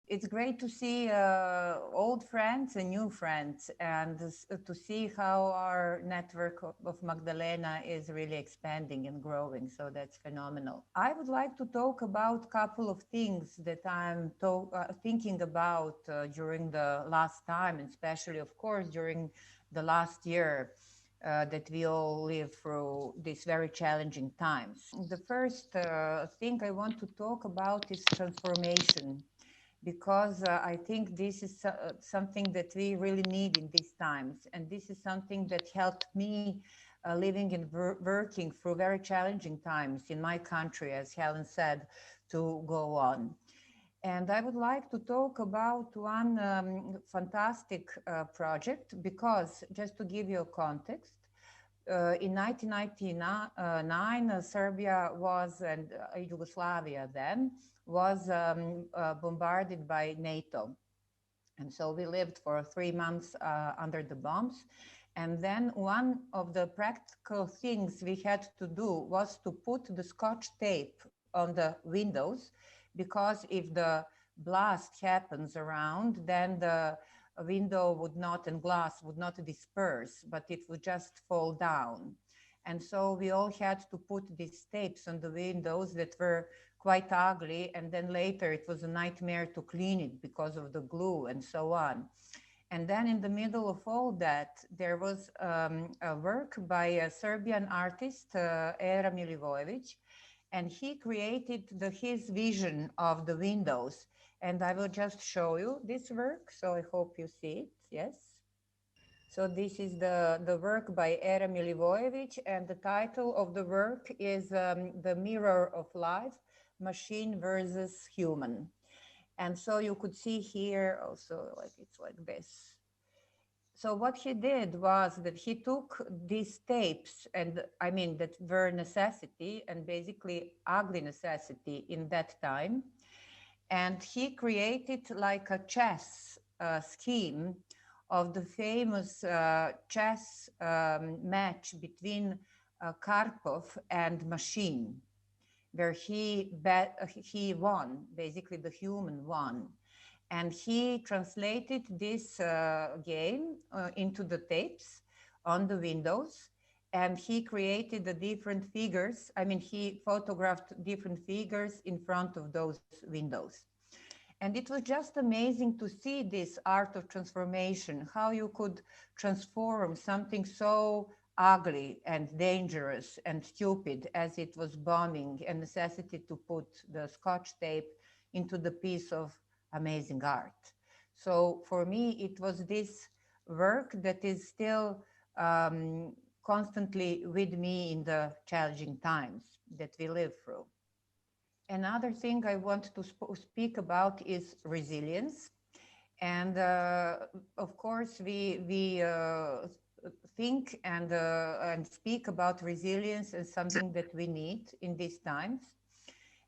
It's great to see old friends and new friends, and to see how our network of Magdalena is really expanding and growing. So that's phenomenal. I would like to talk about a couple of things that I'm thinking about during the last time, and especially, of course, during the last year that we all live through these very challenging times. The first thing I want to talk about is transformation, because I think this is something that we really need in these times. And this is something that helped me living and working through very challenging times in my country, as Helen said, to go on. And I would like to talk about one fantastic project, because just to give you a context, in 1999, Serbia was, and Yugoslavia then, was bombarded by NATO. And so we lived for 3 months under the bombs. And then one of the practical things we had to do was to put the Scotch tape on the windows, because if the blast happens around, then the window would not, and glass would not disperse, but it would just fall down. And so we all had to put these tapes on the windows that were quite ugly. And then later it was a nightmare to clean it because of the glue and so on. And then in the middle of all that, there was a work by a Serbian artist, Era Milivojevic, and he created his vision of the windows. And I will just show you this work. So I hope you see it. Yes. So this is the work by Era Milivojevic, and the title of the work is The Mirror of Life, Machine versus Human. And so you could see here also, like it's like this. So what he did was that he took these tapes, and I mean that were necessity, and basically ugly necessity in that time, and he created like a chess scheme of the famous chess match between Karpov and machine, where he won, basically the human won. And he translated this game into the tapes on the windows, and he created the different figures. I mean, he photographed different figures in front of those windows. And it was just amazing to see this art of transformation, how you could transform something so ugly and dangerous and stupid as it was bombing, and necessity to put the Scotch tape into the piece of amazing art. So for me, it was this work that is still constantly with me in the challenging times that we live through. Another thing I want to speak about is resilience. And of course, we think and speak about resilience as something that we need in these times.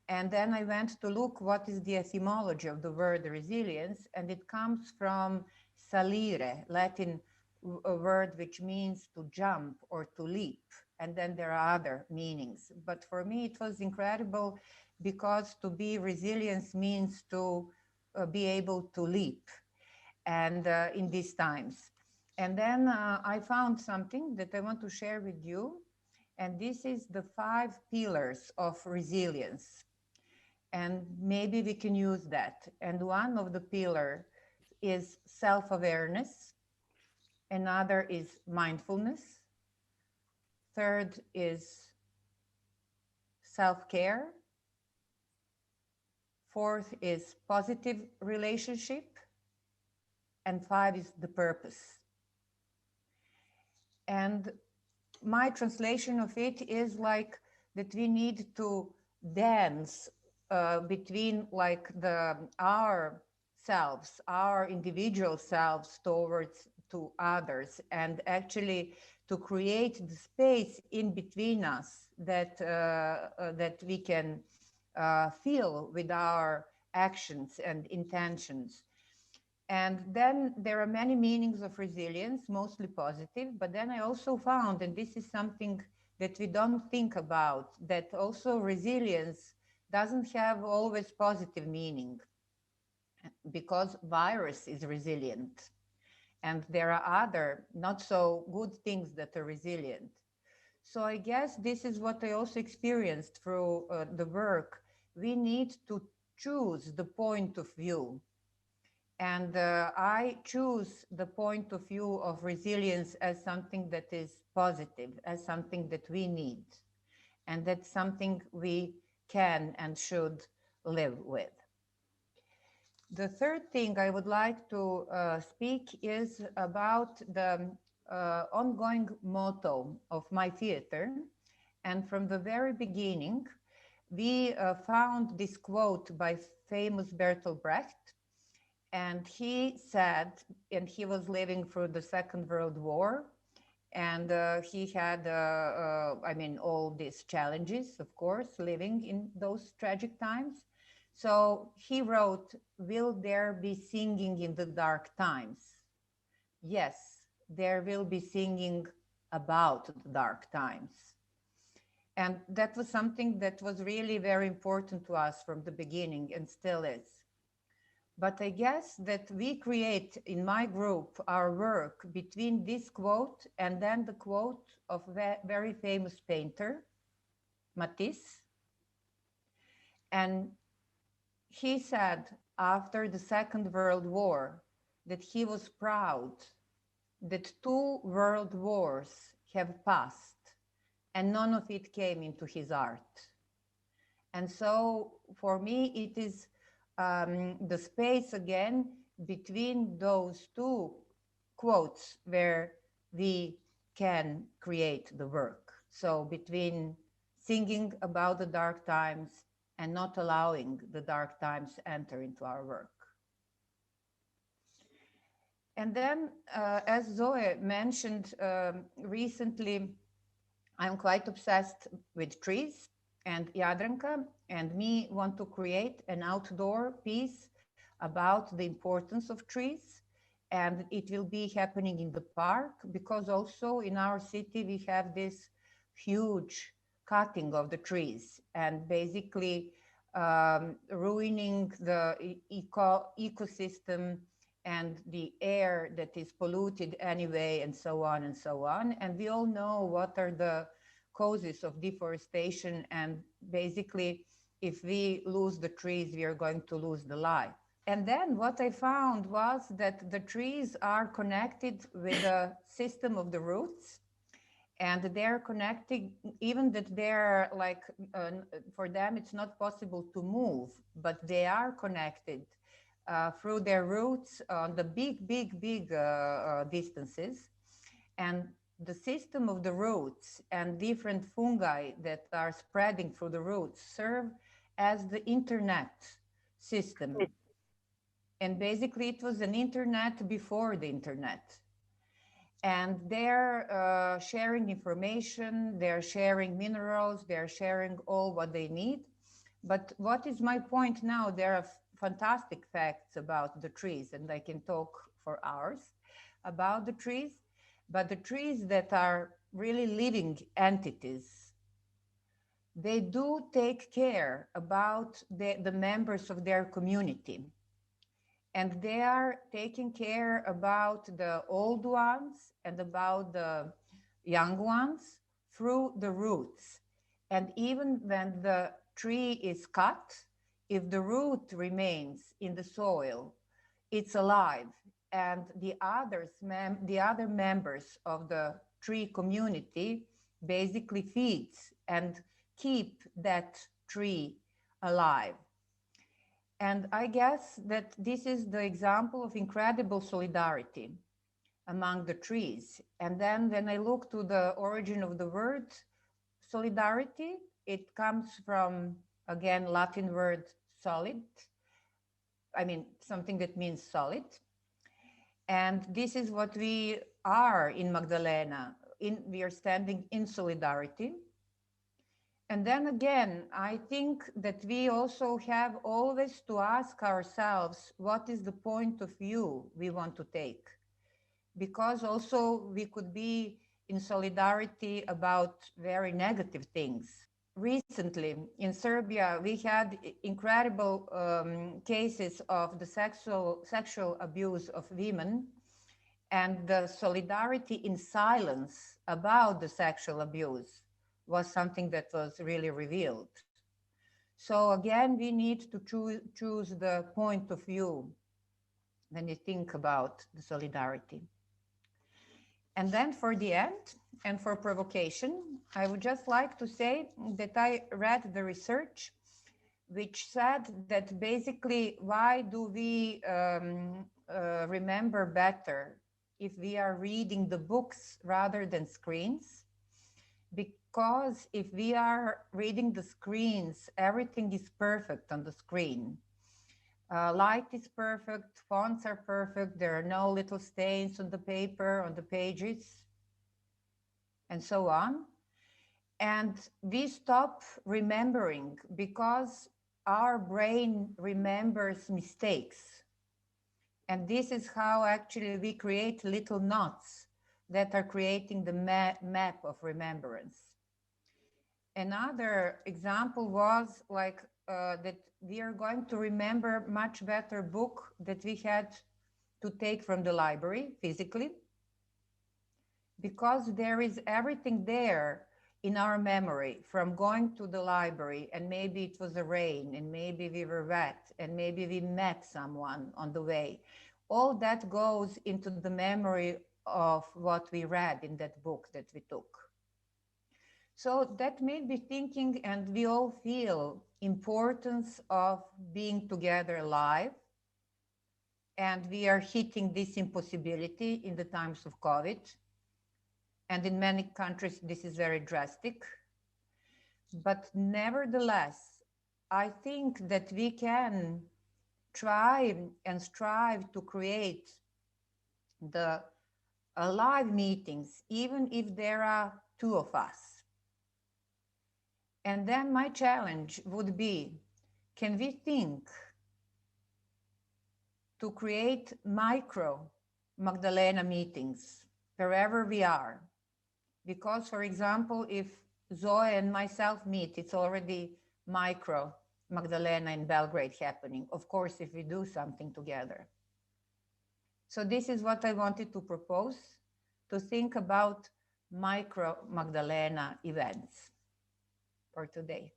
And then I went to look what is the etymology of the word resilience, and it comes from salire, Latin word which means to jump or to leap. And then there are other meanings. But for me, it was incredible, because to be resilient means to be able to leap, and in these times. And then I found something that I want to share with you. And this is the 5 pillars of resilience. And maybe we can use that. And one of the pillar is self-awareness. Another is mindfulness. Third is self-care. Fourth is positive relationship. And 5 is the purpose. And my translation of it is like that we need to dance between like our selves, our individual selves towards to others, and actually to create the space in between us that that we can feel with our actions and intentions. And then there are many meanings of resilience, mostly positive, but then I also found, and this is something that we don't think about, that also resilience doesn't have always positive meaning. because virus is resilient. And there are other not so good things that are resilient. So I guess this is what I also experienced through the work. We need to choose the point of view. And I choose the point of view of resilience as something that is positive, as something that we need, and that's something we can and should live with. The third thing I would like to speak is about the ongoing motto of my theater. And from the very beginning, we found this quote by famous Bertolt Brecht. And he said, and he was living through the Second World War, and he had, all these challenges, of course, living in those tragic times. So he wrote, "Will there be singing in the dark times?" Yes, there will be singing about the dark times. And that was something that was really very important to us from the beginning and still is. But I guess that we create in my group our work between this quote and then the quote of a very famous painter, Matisse. And he said after the Second World War that he was proud that 2 world wars have passed and none of it came into his art. And so for me, it is the space again between those two quotes where we can create the work. So between singing about the dark times and not allowing the dark times enter into our work. And then, as Zoe mentioned recently, I'm quite obsessed with trees, and Jadranka and me want to create an outdoor piece about the importance of trees. And it will be happening in the park because also in our city we have this huge cutting of the trees and basically ruining the ecosystem and the air that is polluted anyway, and so on and so on. And we all know what are the causes of deforestation. And basically, if we lose the trees, we are going to lose the life. And then what I found was that the trees are connected with the system of the roots. And they're connected, even that they're like, for them, it's not possible to move, but they are connected through their roots on the big distances. And the system of the roots and different fungi that are spreading through the roots serve as the internet system. And basically it was an internet before the internet. And they're sharing information, they're sharing minerals, they're sharing all what they need. But what is my point now? There are fantastic facts about the trees, and I can talk for hours about the trees. But the trees that are really living entities, they do take care about the members of their community. And they are taking care about the old ones and about the young ones through the roots. And even when the tree is cut, if the root remains in the soil, it's alive. And the other members of the tree community basically feeds and keep that tree alive. And I guess that this is the example of incredible solidarity among the trees. And then when I look to the origin of the word solidarity, it comes from, again, Latin word solid. I mean, something that means solid. And this is what we are in Magdalena. We are standing in solidarity. And then again, I think that we also have always to ask ourselves, what is the point of view we want to take? Because also we could be in solidarity about very negative things. recently in Serbia, we had incredible cases of the sexual abuse of women, and the solidarity in silence about the sexual abuse was something that was really revealed. So again, we need to choose the point of view when you think about the solidarity. And then for the end, and for provocation, I would just like to say that I read the research which said that basically, why do we remember better if we are reading the books rather than screens? Because if we are reading the screens, everything is perfect on the screen. Light is perfect, fonts are perfect, there are no little stains on the paper, on the pages, and so on. And we stop remembering because our brain remembers mistakes. And this is how actually we create little knots that are creating the map of remembrance. Another example was like that we are going to remember much better book that we had to take from the library physically, because there is everything there in our memory from going to the library, and maybe it was a rain, and maybe we were wet, and maybe we met someone on the way. All that goes into the memory of what we read in that book that we took. So that made me thinking, and we all feel importance of being together live. And we are hitting this impossibility in the times of COVID. And in many countries, this is very drastic. But nevertheless, I think that we can try and strive to create the live meetings, even if there are two of us. And then my challenge would be, can we think to create micro Magdalena meetings wherever we are? Because, for example, if Zoe and myself meet, it's already micro Magdalena in Belgrade happening. Of course, if we do something together. So this is what I wanted to propose, to think about micro Magdalena events for today.